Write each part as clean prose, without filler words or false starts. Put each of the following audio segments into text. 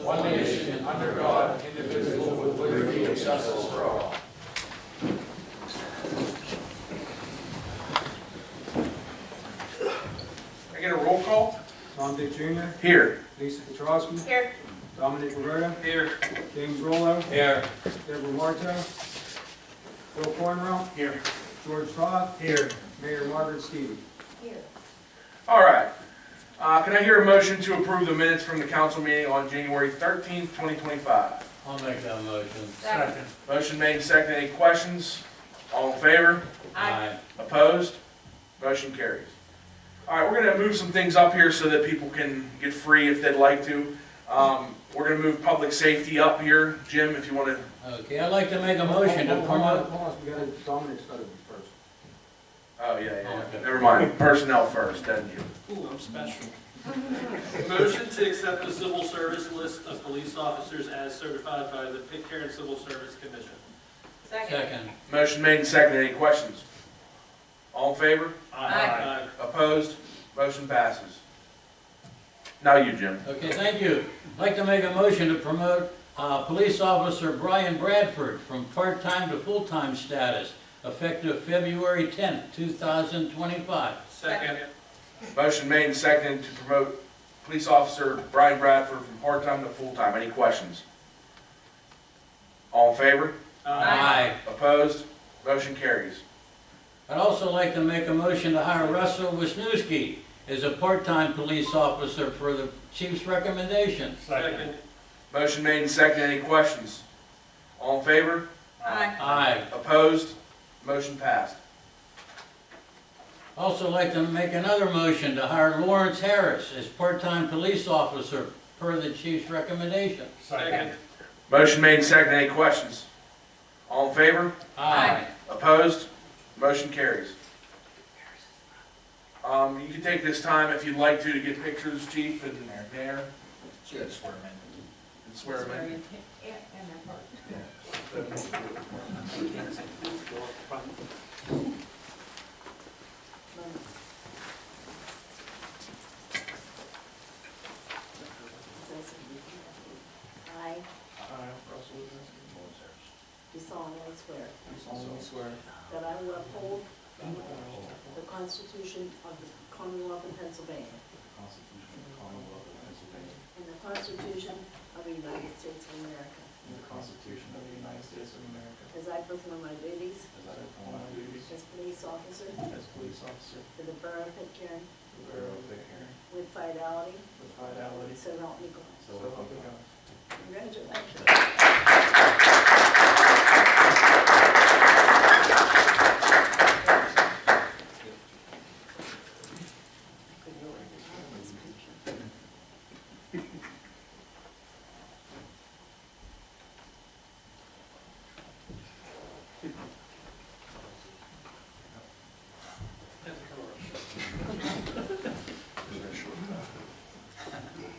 one nation, under God, indivisible, with liberty and justice for all. Can I get a roll call? Tom Dick Jr. Here. Lisa Petrowski. Here. Dominic Roberta. Here. James Rollo. Here. Deborah Marto. Phil Cornwell. Here. George Todd. Here. Mayor Margaret Stevie. Here. All right. Can I hear a motion to approve the minutes from the council meeting on January 13th, 2025? I'll make that motion. Second. Motion made and seconded. Any questions? All in favor? Aye. Opposed? Motion carries. All right, we're going to move some things up here so that people can get free if they'd like to. We're going to move public safety up here. Jim, if you want to. Okay, I'd like to make a motion to Hold on, promote. we got Dominic's got to be first. Oh, yeah. Okay. Never mind. Personnel first, then you. Ooh, I'm special. Motion to accept the civil service list of police officers as certified by the Pitcairn Civil Service Commission. Second. Motion made and seconded. Any questions? All in favor? Aye. Opposed? Motion passes. Now you, Jim. Okay, thank you. I'd like to make a motion to promote Police Officer Brian Bradford from part-time to full-time status, effective February 10th, 2025. Second. Motion made and seconded to promote Police Officer Brian Bradford from part-time to full-time. Any questions? All in favor? Aye. Opposed? Motion carries. I'd also like to make a motion to hire Russell Wisniewski as a part-time police officer for the chief's recommendation. Second. Motion made and seconded. Any questions? All in favor? Aye. Aye. Opposed? Motion passed. Also like to make another motion to hire Lawrence Harris as part-time police officer per the chief's recommendation. Second. Motion made and seconded. Any questions? All in favor? Aye. Opposed? Motion carries. You can take this time if you'd like to get pictures, Chief and Mayor. She had to swear him in. And swear them in. Yeah, and that part. I Russell Wisniewski. do solemnly swear Do solemnly swear that I will uphold the Constitution of the Commonwealth of Pennsylvania The Constitution of the Commonwealth of Pennsylvania and the Constitution of the United States of America, and the Constitution of the United States of America as I perform my duties as I perform my duties as police officer as police officer for the Borough of Pitcairn for the Borough of Pitcairn with fidelity, with fidelity, so help me God. so help me God. Congratulations.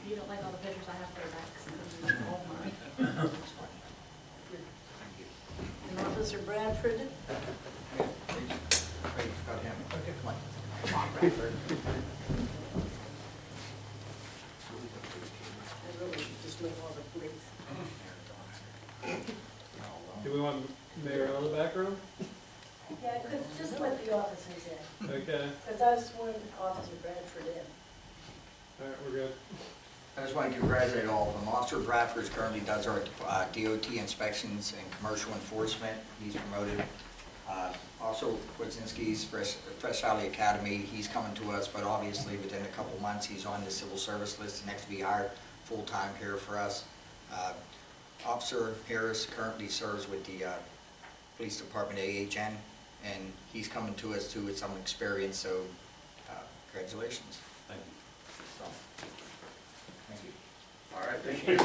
You don't like all the pictures I have for your back, 'cause they're all mine. And Officer Bradford, Wait, got him. Okay, come on. Come on, Bradford. I really should just leave all the police. Do we want Mayor on the back row? Yeah, just let the officers in, Okay, because I sworn Officer Bradford in. all right, we're good. I just want to congratulate all of them. Officer Bradford currently does our DOT inspections and commercial enforcement. He's promoted. Also, Wisniewski's Fresh Valley Academy, he's coming to us, but obviously within a couple months, he's on the civil service list, next to be hired full-time here for us. Officer Harris currently serves with the Police Department AHN, and he's coming to us too with some experience, so congratulations. Thank you. So, thank you. All right, thank you.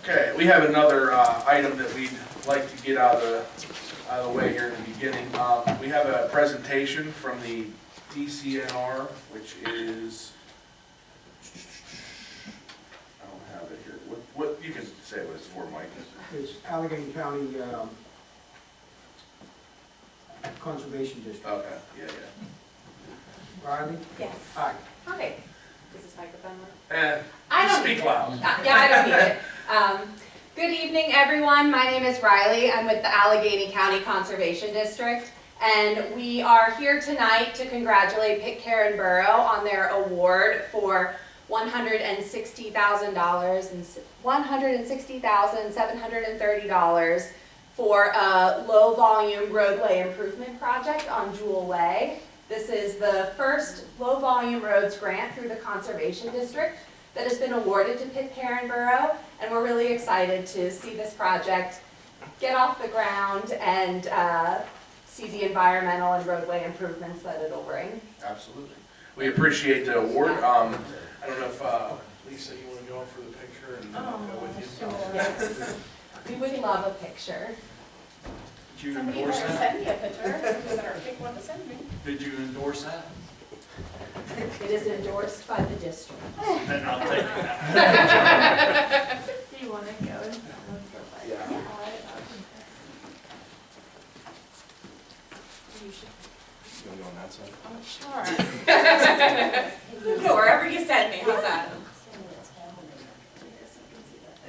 Okay, we have another item that we'd like to get out of the way here in the beginning. We have a presentation from the DCNR, which is, I don't have it here. What you can say what it's for, Mike. It's Allegheny County Conservation District. Okay, yeah, Riley? Yes. Aye. Okay. Is this microphone on? yeah. I don't Speak need it. loud. Yeah, I don't need it. Good evening, everyone. My name is Riley. I'm with the Allegheny County Conservation District. And we are here tonight to congratulate Pitcairn Borough on their award for $160,730 for a low-volume roadway improvement project on Jewel Way. This is the first low-volume roads grant through the Conservation District that has been awarded to Pitcairn Borough, and we're really excited to see this project get off the ground and see the environmental and roadway improvements that it'll bring. Absolutely. We appreciate the award. I don't know if, Lisa, you want to go in for the picture and I'll go with you? Yes. We would love a picture. Did you Somebody endorse better that? send me a picture, somebody better pick one to send me. Did you endorse that? It is endorsed by the district. Then I'll take that. Do you want to go? Yeah. You should. You want to go on that side? Oh, sure. Wherever you send me, how's that?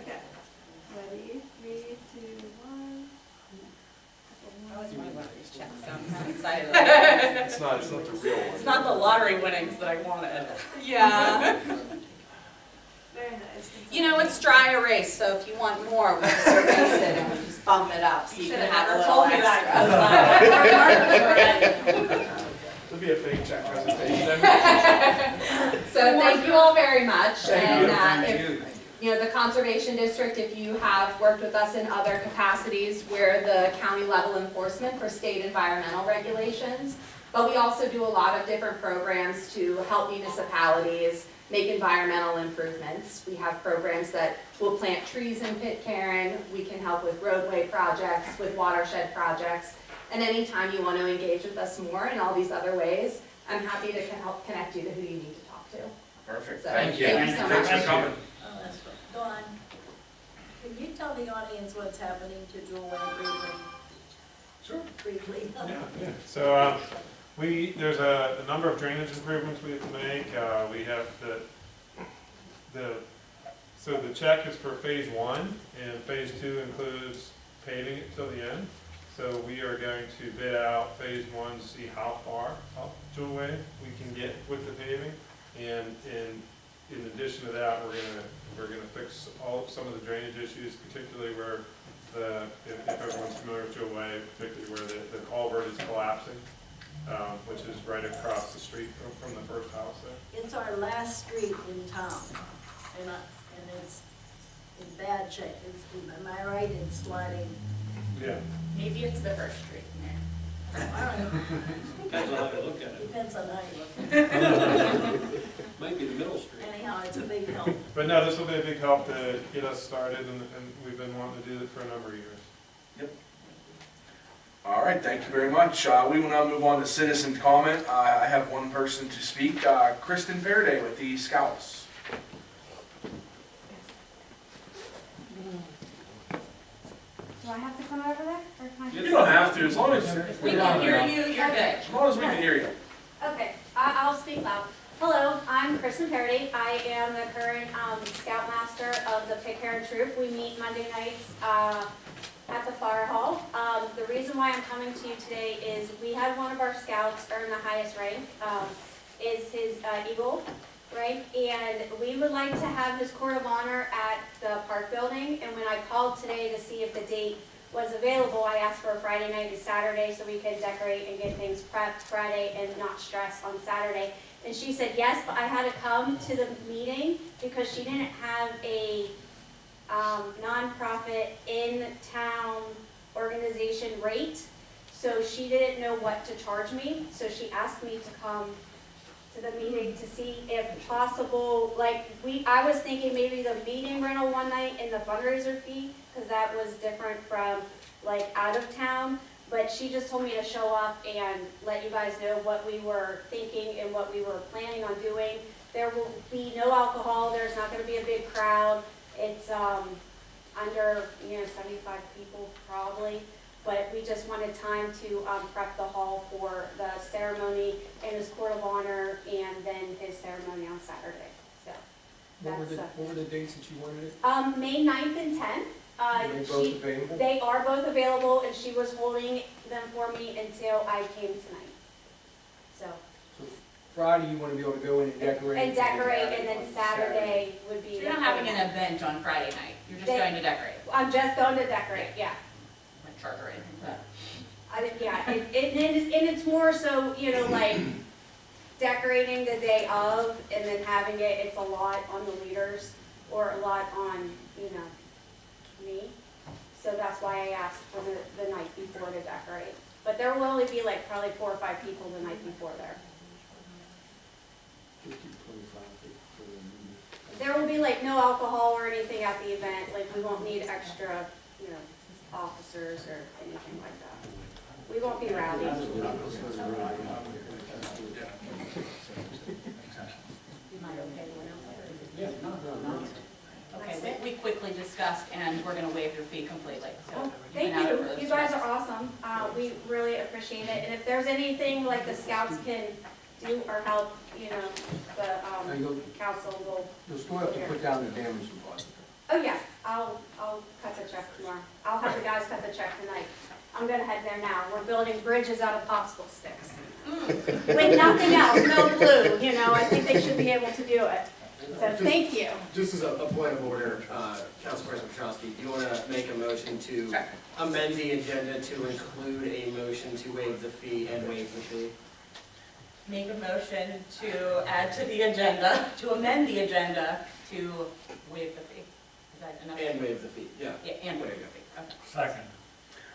Okay. Ready? 3, 2, 1. I always wanted one of these checks, so I'm kind of excited about it. It's not the real one. It's not the lottery winnings that I wanted. Yeah. Very nice. You know, it's dry erase, so if you want more, we just erase it and we just bump it up, so you Should can have have a never little told me extra. It'll be a fake check presentation. So thank you all very much. Thank And you. if, you know, the Conservation District, if you have worked with us in other capacities, we're the county level enforcement for state environmental regulations. But we also do a lot of different programs to help municipalities make environmental improvements. We have programs that will plant trees in Pitcairn. We can help with roadway projects, with watershed projects. And anytime you want to engage with us more in all these other ways, I'm happy to help connect you to who you need to talk to. Perfect. So, Thank you. thank you so Thanks for much. coming. Oh, that's right. Dawn, can you tell the audience what's happening to Jewel Way briefly? Sure. Briefly. Yeah. So, there's a number of drainage improvements we have to make. We have so the check is for phase 1, and phase 2 includes paving it till the end. So we are going to bid out phase 1 to see how far up Jewel Way we can get with the paving. And in addition to that, we're gonna fix some of the drainage issues, particularly where if everyone's familiar with Jewel Way, particularly where the culvert is collapsing, which is right across the street from the first house there. It's our last street in town, and it's in bad shape. Am I right? It's sliding. Yeah. Maybe it's the first street in there. I don't know. Depends on how you look at it. Depends on how you look at Might be the middle street. it. Anyhow, it's a big help. But no, this will be a big help to get us started, and we've been wanting to do it for a number of years. All right, thank you very much. We will now move on to citizen comment. I have one person to speak, Kristen Fairday with the Scouts. Do I have to come over there? Or can I You don't have to, as long as We can hear you, you're good. as long as we can hear you. Okay, I'll speak loud. Hello, I'm Kristen Parody. I am the current Scoutmaster of the Pitcairn Troop. We meet Monday nights at the fire hall. The reason why I'm coming to you today is we had one of our scouts earn the highest rank, is his Eagle rank, and we would like to have his court of honor at the park building. And when I called today to see if the date was available, I asked for a Friday night to Saturday so we could decorate and get things prepped Friday and not stress on Saturday. And she said yes, but I had to come to the meeting because she didn't have a nonprofit in-town organization rate. So she didn't know what to charge me. So she asked me to come to the meeting to see if possible, like I was thinking maybe the meeting rental one night and the fundraiser fee, because that was different from like out of town. But she just told me to show up and let you guys know what we were thinking and what we were planning on doing. There will be no alcohol. There's not going to be a big crowd. It's under 75 people probably. but we just wanted time to prep the hall for the ceremony and his court of honor and then his ceremony on Saturday, so. What were the dates that you wanted it? May 9th and 10th. Are they both available? They are both available, and she was holding them for me until I came tonight. So. So Friday, you want to be able to go in and decorate? And decorate, and then Saturday would be. You're not having an event on Friday night, you're just going to decorate, I'm just going to decorate, yeah. like charge or anything, but. Yeah, and it's more so, you know, like decorating the day of and then having it's a lot on the leaders or a lot on, you know, me. So that's why I asked for the night before to decorate. But there will only be like probably 4 or 5 people the night before there. 50, 25 for the meeting. There will be like no alcohol or anything at the event, like we won't need extra, you know, officers or anything like that. We won't be rowdy. Okay, we quickly discussed, and we're gonna waive your fee completely, so. Thank you, you guys are awesome, we really appreciate it, and if there's anything like the scouts can do or help, you know, the council will. You'll still have to put down the damage deposit. Oh yeah, I'll cut the check tomorrow, I'll have the guys cut the check tonight. I'm gonna head there now, we're building bridges out of popsicle sticks. With nothing else, no glue, you know, I think they should be able to do it, so thank you. Just as a point of order, Councilperson Petrowski, do you want to make a motion to amend the agenda to include a motion to waive the fee and waive the fee? Make a motion to add to the agenda, to amend the agenda to waive the fee. Is that enough? And waive the fee, yeah. Yeah, and waive the fee, okay. Second.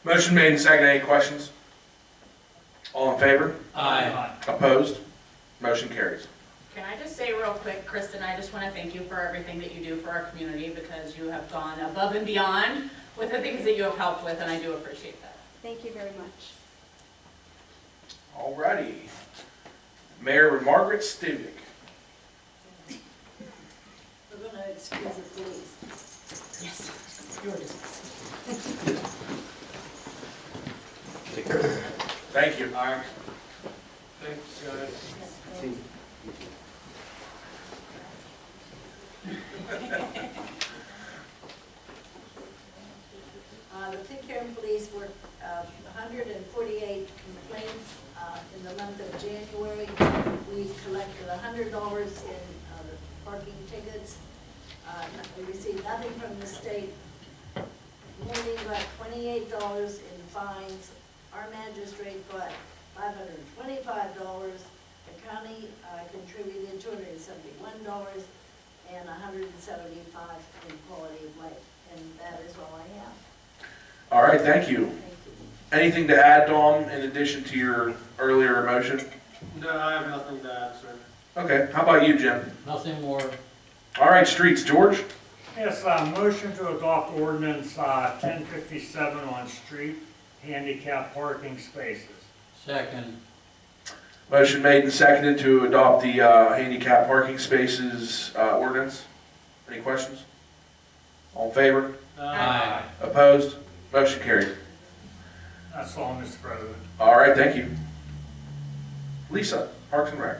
Motion made and seconded. Any questions? All in favor? Aye. Opposed? Motion carries. Can I just say real quick, Kristen, I just want to thank you for everything that you do for our community, because you have gone above and beyond with the things that you have helped with, and I do appreciate that. Thank you very much. Alrighty. Mayor Margaret Studick. We're gonna excuse the police. Yes, you're dismissed. Thank you. All right. Thanks, guys. The Pitcairn Police worked 148 complaints in the month of January. We collected $100 in the parking tickets. We received nothing from the state. Morning got $28 in fines. Our magistrate got $525. The county contributed $271 and $175 in quality of life. And that is all I have. All right, thank you. Thank you. Anything to add, Dawn, in addition to your earlier motion? No, I have nothing to add, sir. Okay, how about you, Jim? Nothing more. All right, streets, George? Yes, motion to adopt ordinance 1057 on street handicap parking spaces. Second. Motion made and seconded to adopt the handicap parking spaces ordinance. Any questions? All in favor? Aye. Opposed? Motion carried. That's all, Mr. President. All right, thank you. Lisa, Parks and Rec.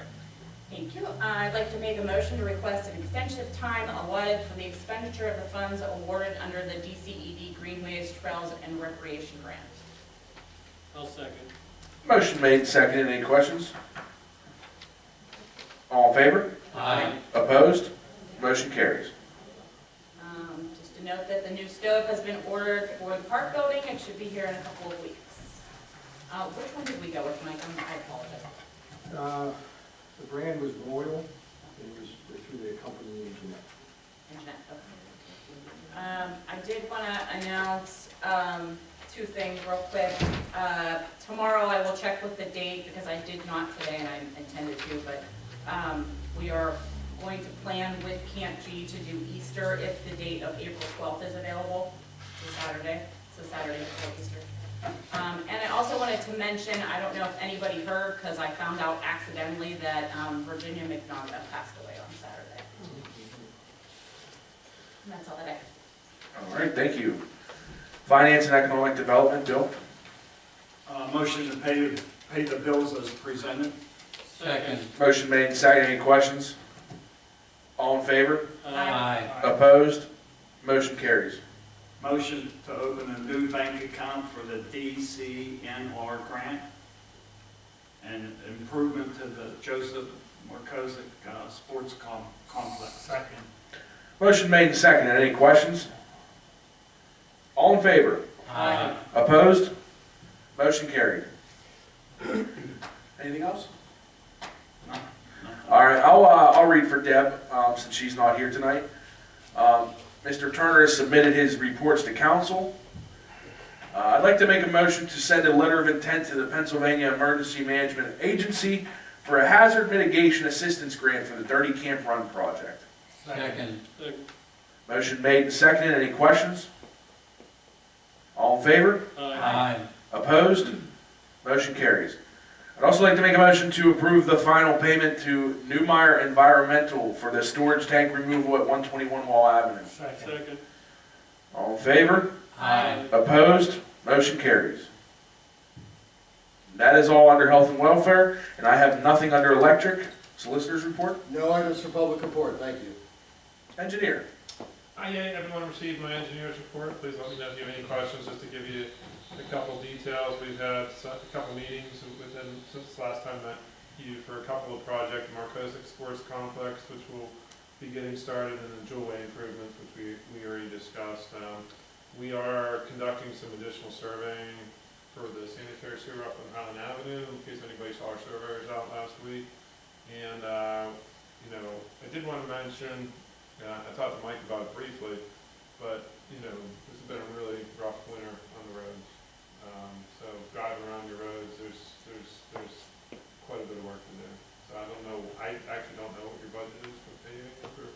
Thank you. I'd like to make a motion to request an extension of time allotted for the expenditure of the funds awarded under the DCED Greenways, Trails, and Recreation Grant. I'll second. Motion made and seconded. Any questions? All in favor? Aye. Opposed? Motion carries. Just to note that the new stove has been ordered for the park building. It should be here in a couple of weeks. Which one did we go with, Mike? I apologize. The brand was Royal, and it was through the company Internet. Internet, okay. I did want to announce 2 things real quick. Tomorrow I will check with the date, because I did not today and I intended to, but we are going to plan with Camp G to do Easter if the date of April 12th is available. It's a Saturday. It's a Saturday before Easter. And I also wanted to mention, I don't know if anybody heard, because I found out accidentally that Virginia McNaughton passed away on Saturday. And that's all that I have. All right, thank you. Finance and Economic Development, Bill? Motion to pay the bills as presented. Second. Motion made and seconded. Any questions? All in favor? Aye. Opposed? Motion carries. Motion to open a new bank account for the DCNR grant and improvement to the Joseph Markozic Sports Complex. Second. Motion made and seconded. Any questions? All in favor? Aye. Opposed? Motion carried. Anything else? No. All right, I'll read for Deb, since she's not here tonight. Mr. Turner has submitted his reports to council. I'd like to make a motion to send a letter of intent to the Pennsylvania Emergency Management Agency for a hazard mitigation assistance grant for the Dirty Camp Run project. Second. Motion made and seconded. Any questions? All in favor? Aye. Opposed? Motion carries. I'd also like to make a motion to approve the final payment to Newmeyer Environmental for the storage tank removal at 121 Wall Avenue. Second. All in favor? Aye. Opposed? Motion carries. That is all under health and welfare, and I have nothing under electric. Solicitor's report? No items for public report, thank you. Engineer? Hi, everyone received my engineer's report. Please let me know if you have any questions, just to give you a couple details. We've had a couple meetings since last time I met you for a couple of projects, Markozic Sports Complex, which will be getting started, and the Jewelway improvements, which we already discussed. We are conducting some additional surveying for the sanitary sewer up on Highland Avenue, in case anybody saw our surveyors out last week. And, I did want to mention, I talked to Mike about it briefly, but, this has been a really rough winter on the roads. So driving around your roads, there's quite a bit of work to do. So I actually don't know what your budget is for paving for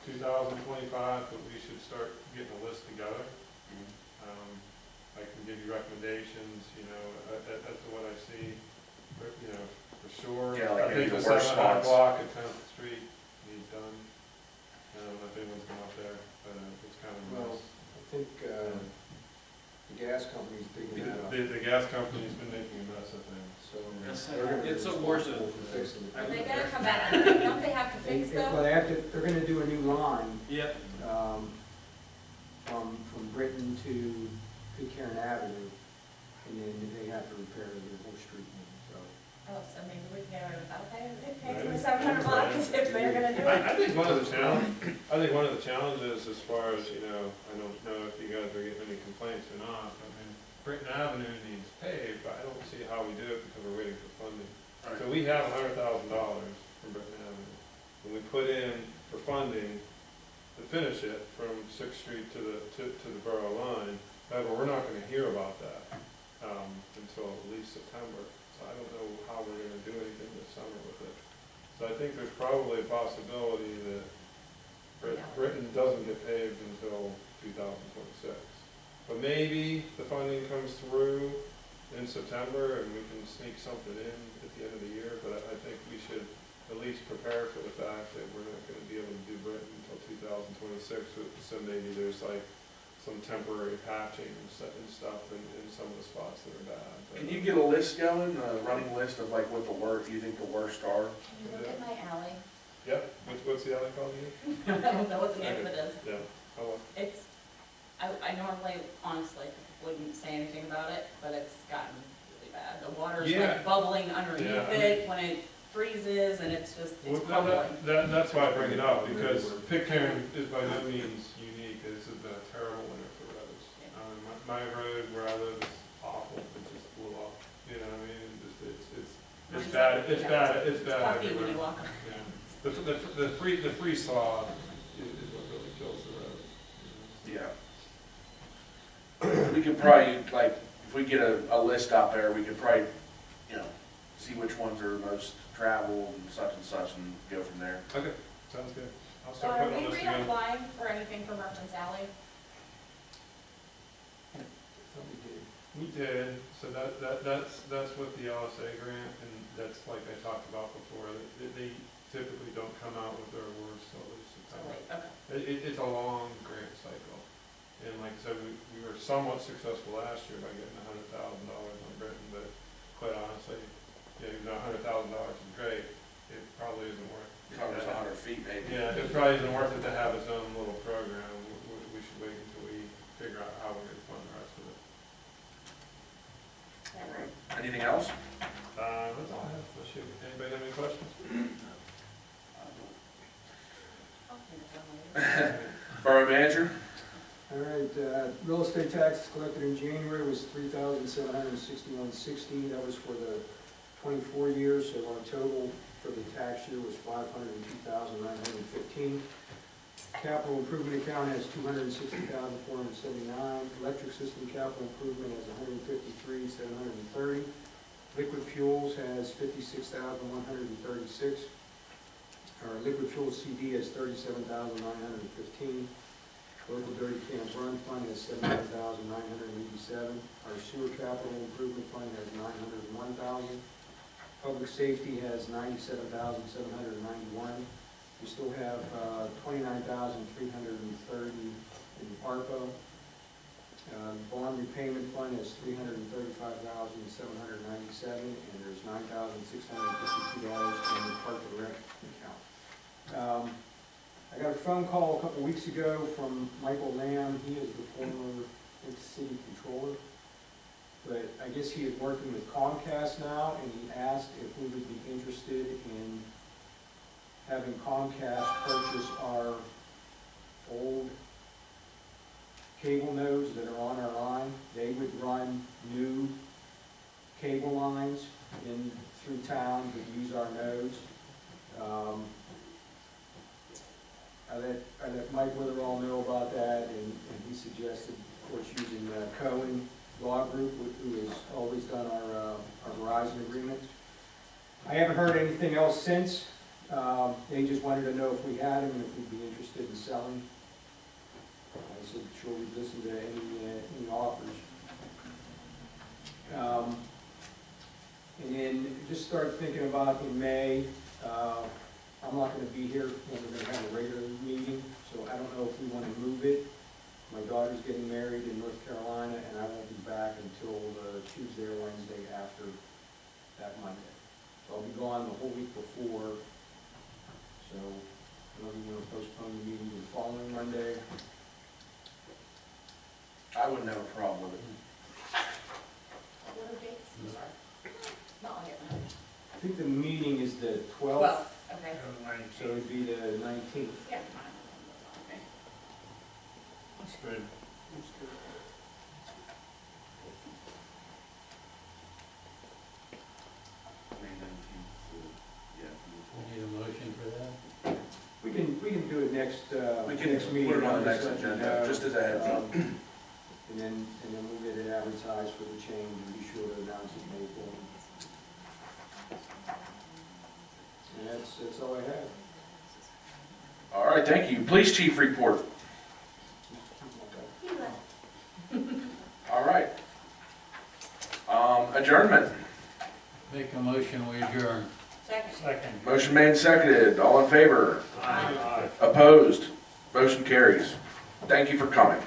2025, but we should start getting a list together. I can give you recommendations, as to what I see, for sure. Yeah, like I think maybe the the worst 700 spots. block at 10th Street needs done. I don't know if anyone's gone up there, but it's kind of a Well, mess. I think the gas company's digging that up, The gas company's been making a mess of things. so Yes, they're gonna be it's a war responsible zone. for fixing it. Are they gonna come back? Don't they have to fix Well, them? they have to, they're gonna do a new line, Yep. from Britain to Pitcairn Avenue, and then they have to repair the whole street, so. Oh, so maybe we can get rid of that, pay for the 700 block if they're gonna do it. I think one of the challenges as far as, I don't know if you guys are getting any complaints or not. I mean, Britain Avenue needs paved, but I don't see how we do it because we're waiting for funding. So we have $100,000 from Britain Avenue. When we put in for funding to finish it from 6th Street to the borough line, however, we're not gonna hear about that, until at least September. So I don't know how we're gonna do anything this summer with it. So I think there's probably a possibility that Britain doesn't get paved until 2026. But maybe the funding comes through in September and we can sneak something in at the end of the year, but I think we should at least prepare for the fact that we're not gonna be able to do Britain until 2026, so maybe there's like some temporary patching and stuff in some of the spots that are bad. But Can you get a list going, a running list of like what you think the worst are? Can you look at my alley? Yeah, what's the alley called again? I don't know what the name of it is. Yeah, oh, well. It's, I normally, honestly, wouldn't say anything about it, but it's gotten really bad. The water's Yeah. like bubbling underneath Yeah, I it when it freezes, and it's just, it's crumbling. That's why I bring it up, because Pitcairn is by no means unique. This has been a terrible winter for roads. My road where I live is awful, it just blew up, you know what I mean? It's bad, it's bad It's puffy when everywhere. you walk on. Yeah. The freeze thaw is what really kills the road. Yeah. We could probably, like, if we get a list out there, we could probably, see which ones are most traveled and such, and go from there. Okay, sounds good. I'll So start are putting we on this again. reapplying for anything for Merchants Alley? We did, so that's what the LSA grant, and that's like I talked about before, they typically don't come out with their awards till at least September. Okay. It's a long grant cycle, and like I said, we were somewhat successful last year by getting $100,000 on Britain, but quite honestly. Even though $100,000 is great, it probably isn't worth it. Covers 100 feet maybe. Yeah, it probably isn't worth it to have its own little program. We should wait until we figure out how we're going to fund the rest of it. Anything else? That's all I have. Anybody have any questions? Borough manager? All right, real estate taxes collected in January was $3,761.60. That was for the 24 years, so our total for the tax year was $502,915. Capital improvement account has $260,479. Electric system capital improvement has $153,730. Liquid fuels has $56,136. Our liquid fuel CD has $37,915. Local dirty cans run fund has $79,987. Our sewer capital improvement fund has $901,000. Public safety has $97,791. We still have $29,330 in ARPA. Bond repayment fund has $335,797, and there's $9,652 in the Park and Rec account. I got a phone call a couple weeks ago from Michael Lamb. He is the former city controller, but I guess he is working with Comcast now, and he asked if we would be interested in having Comcast purchase our old cable nodes that are on our line. They would run new cable lines in through town that use our nodes. I let Mike Witherall know about that, and he suggested, of course, using Cohen Law Group, who has always done our Verizon agreement. I haven't heard anything else since. They just wanted to know if we had them and if we'd be interested in selling. I said, sure, we'd listen to any offers. And then just start thinking about in May, I'm not going to be here when we're going to have a regular meeting, so I don't know if we want to move it. My daughter's getting married in North Carolina, and I won't be back until Tuesday or Wednesday after that Monday. So I'll be gone the whole week before, so I don't know if you want to postpone the meeting the following Monday. I wouldn't have a problem with it. What are dates? No, I'll get mine. I think the meeting is the 12th, Well, okay. so it'd be the 19th. Yeah, mine. Okay. That's good. We need a motion for that? We can do it next, We can next meeting. put it on the I'll next just let you agenda, know. just as a heads up. And then we'll get it advertised for the change and be sure to announce it in April. And that's all I have. All right, thank you. Police chief report. He left. All right. Adjournment. Make a motion, we adjourn. Second. Motion made and seconded. All in favor? Aye. Opposed? Motion carries. Thank you for coming.